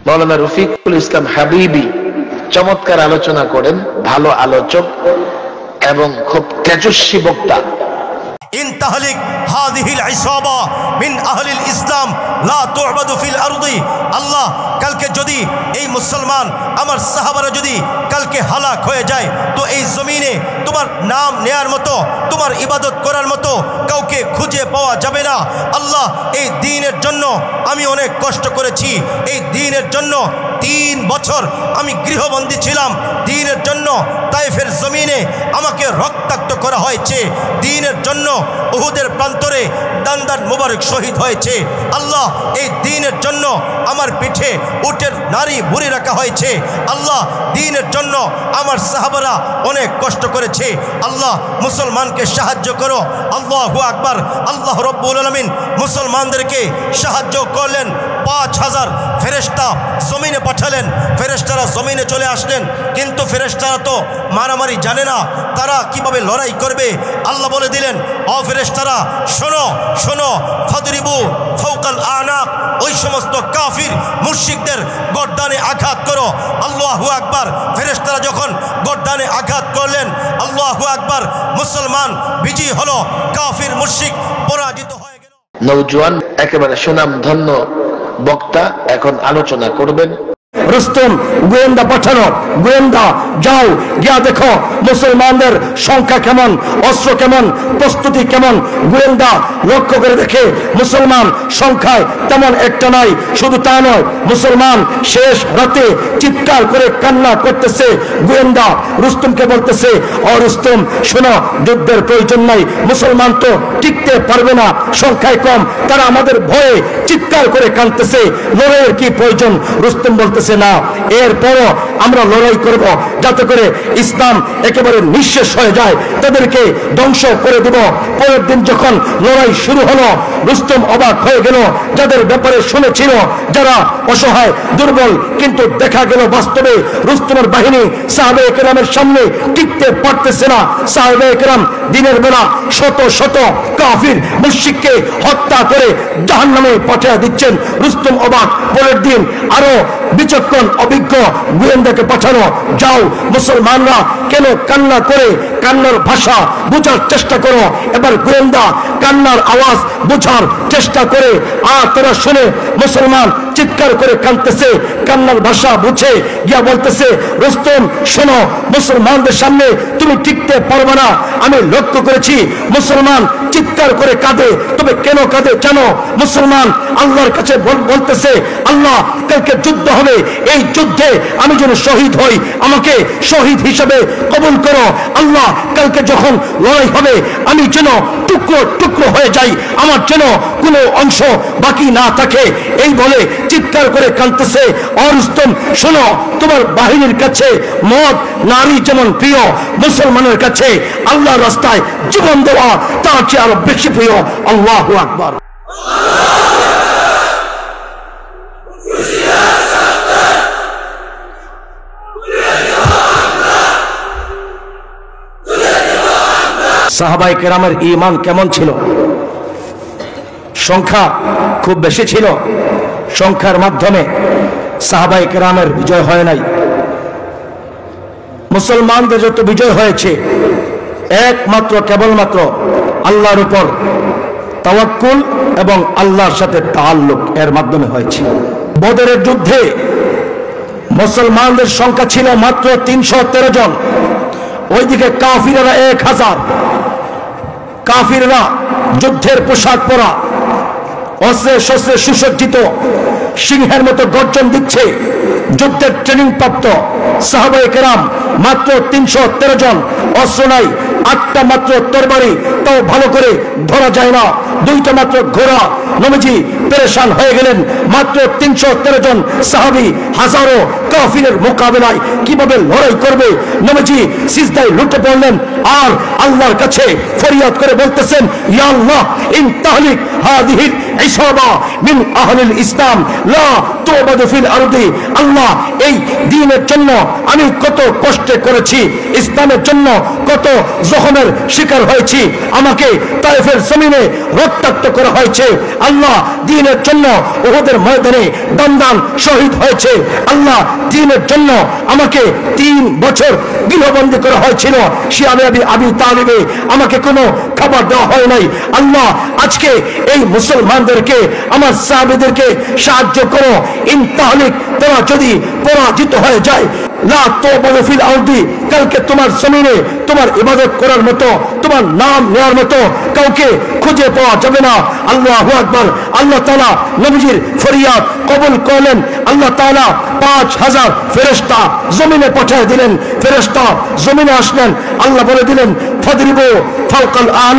মাওলানা রফিকুল ইসলাম হাবিবি চমৎকার আলোচনা করেন, ভালো আলোচক এবং খুব তেজস্বী বক্তা। ইন তাহলিক হাযিহিল ইসাবা মিন আহলিল ইসলাম লা তু'বাদু ফিল আরদি। আল্লাহ কালকে যদি এই মুসলমান আমার সাহাবারা যদি কালকে হালাক হয়ে যায়, তো এই জমিনে তোমার নাম নেয়ার মতো, তোমার ইবাদত করার মতো কাউকে খুঁজে পাওয়া যাবে না। আল্লাহ এই দ্বীনের জন্য আমি অনেক কষ্ট করেছি, এই দ্বীনের জন্য 3 বছর আমি গৃহবন্দী ছিলাম, দ্বীনের জন্য তায়েফের জমিনে আমাকে রক্তাক্ত করা হয়েছে, দ্বীনের জন্য উহুদের প্রান্তরে দান্দান মুবারক শহীদ হয়েছে। আল্লাহ এই দ্বীনের জন্য আমার পিঠে উটের নারী বুড়ি রাখা হয়েছে। আল্লাহ দ্বীনের জন্য আমার সাহাবারা অনেক কষ্ট করেছে। আল্লাহ মুসলমানকে সাহায্য করো। আল্লাহু আকবার। আল্লাহ রব্বুল আলামিন মুসলমানদেরকে সাহায্য করলেন। 5000 ফেরেশতা জমিনে পাঠালেন, ফেরেশতারা জমিনে চলে আসলেন। কিন্তু ফেরেশতারা তো মারামারি জানে না, তারা কিভাবে লড়াই করবে। আল্লাহ বলে দিলেন, ও ফেরেশতারা শোনো শোনো, ফাদরিবু ফাওকাল আনাক, ওই সমস্ত কাফির মুশরিকদের গর্দানে আঘাত করো। আল্লাহু আকবার। ফেরেশতারা যখন গর্দানে আঘাত করলেন, আল্লাহু আকবার, মুসলমান বিজয়ী হলো, কাফির মুশরিক পরাজিত হয়ে গেল। নওজোয়ান একেবারে সুনাম ধন্য বক্তা এখন আলোচনা করবেন। রুস্তম গোয়েন্দা পাঠানো, গোয়েন্দা যাও গিয়া দেখো মুসলমানদের সংখ্যা কেমন, অস্ত্র কেমন, প্রস্তুতি কেমন। গোয়েন্দা লক্ষ্য করে দেখে মুসলমান সংখ্যায় তেমন একটা নাই। শুধু তা নয়, মুসলমান শেষ রাতে চিৎকার করে কান্না করতেছে। গোয়েন্দা রুস্তমকে বলতেছে, ও রুস্তম শোনো, যুদ্ধের প্রয়োজন নাই, মুসলমান তো টিকতে পারবে না, সংখ্যায় কম, তারা আমাদের ভয়ে চিৎকার করে কাঁদতেছে, লড়াইয়ের কি প্রয়োজন। রুস্তম বলতেছে, না, এরপরও আমরা লড়াই করব, যাতে করে ইসলাম একেবারে নিঃশেষ হয়ে যায়, তাদেরকে ধ্বংস করে দেব। পরের দিন যখন লড়াই শুরু হলো, রুস্তম অবাক হয়ে গেল। যাদের ব্যাপারে শুনেছিল যারা অসহায় দুর্বল, কিন্তু দেখা গেল বাস্তবে রুস্তমের বাহিনী সাহাবায়ে কেরামের সামনে টিকতে পারতেছে না। সাহাবায়ে কেরাম দিনের বেলা শত শত কাফির মুশরিককে হত্যা করে জাহান্নামে পাঠিয়ে দিচ্ছেন। রুস্তম অবাক। পরের দিন আরো বিচক্ষণ অভিজ্ঞ গোয়েন্দাকে পাঠানো, যাও মুসলমানরা কেন কান্না করে, কান্নার ভাষা বোঝার চেষ্টা করো। এবার গোয়েন্দা কান্নার আওয়াজ বোঝার চেষ্টা করে, আর তারা শুনে মুসলমান চিৎকার করে কাঁদতেছে, কান্নার ভাষা বুঝে গিয়া বলতেছে, রুস্তম শোনো, মুসলমানদের সামনে তুমি টিকতে পারবে না। আমি লক্ষ্য করেছি মুসলমান চিৎকার করে কাঁদে, তবে কেন কাঁদে জানো? মুসলমান আল্লাহর কাছে বলতেছে, আল্লাহ কালকে যুদ্ধ হবে, এই যুদ্ধে আমি যেন শহীদ হই, আমাকে শহীদ হিসেবে কবুল করো। আল্লাহ কালকে যখন লড়াই হবে আমি যেন টুকরো টুকরো হয়ে যাই, আমার যেন কোনো অংশ বাকি না থাকে। এই বলে চিৎকার করে কাঁদতেছে। রুস্তম শোনো, তোমার বাহিনীর কাছে মদ নারী যেমন প্রিয়, মুসলমানের কাছে আল্লাহর রাস্তায় জীবন দেওয়া তার চেয়ে আরো বেশি প্রিয়। আল্লাহু আকবার। সাহাবায়ে কেরামের ঈমান কেমন ছিল? সংখ্যা খুব বেশি ছিল, সংখ্যার মাধ্যমে সাহাবায়ে কেরামের বিজয় হয় নাই। মুসলমানদের যত বিজয় হয়েছে একমাত্র কেবলমাত্র আল্লাহর উপর তাওয়াক্কুল এবং আল্লাহর সাথে তাআল্লুক এর মাধ্যমে হয়েছে। বদরের যুদ্ধে মুসলমানদের সংখ্যা ছিল মাত্র 313 জন, ওইদিকে কাফিররা 1000। কাফিররা যুদ্ধের পোশাক পরা, অস্ত্রে শস্ত্রে সুসজ্জিত, সিংহের মতো গর্জন দিচ্ছে। যুদ্ধের ট্রেনিং প্রাপ্ত সাহাবায়ে কেরাম মাত্র 313 জন, অস্ত্র নাই, 8টা মাত্র তরবারি, তাও ভালো করে ধরা যায় না, 2টা মাত্র ঘোড়া। নবীজি পেরেশান হয়ে গেলেন। মাত্র 313 জন সাহাবী, হাজারো কাফিরের মোকাবেলায় কিভাবে লড়াই করবে। নবীজি সিজদায় লুটে পড়লেন আর আল্লাহর কাছে ফরিয়াদ করে বলতেছেন, ইয়া আল্লাহ ইন তাহলিক হাদিহিল ইসাবা মিন আহলিল ইসলাম লা তুবাদু ফিল আরদি। আল্লাহ, এই দ্বীনের জন্য আমি কত কষ্ট করেছি, ইসলামের জন্য কত জখমের শিকার হয়েছি, আমাকে তায়েফের জমিনে রক্তাক্ত করা হয়েছে। আল্লাহ, দ্বীনের জন্য উহুদের ময়দানে দমদাম শহীদ হয়েছে। আল্লাহ, দ্বীনের জন্য আমাকে 3 বছর গৃহবন্দী করা হয়েছিল। শিয়াবে আবি তালিবে আমাকে কোনো খাবার দেওয়া হয় নাই। আল্লাহ, আজকে এই মুসলমানদেরকে, আমার সাহাবীদেরকে সাহায্য করো। ইন তাহলিক, তোরা যদি পরাজিত হয়ে যায়, লা তুবাদু ফিল আরদি, কালকে তোমার জমিনে তোমার ইবাদত করার মতো, তোমার নাম নেওয়ার মতো কাউকে খুঁজে পাওয়া যাবে না। আল্লাহু আকবার। আল্লাহ তাআলা নবীজির ফরিয়াদ কবুল করলেন। আল্লাহ তাআলা 5000 ফেরেশতা জমিনে পাঠিয়ে দিলেন। ফেরেশতা জমিনে আসলেন, আল্লাহ বলে দিলেন, ফাদরিবু ফাওকাল আনা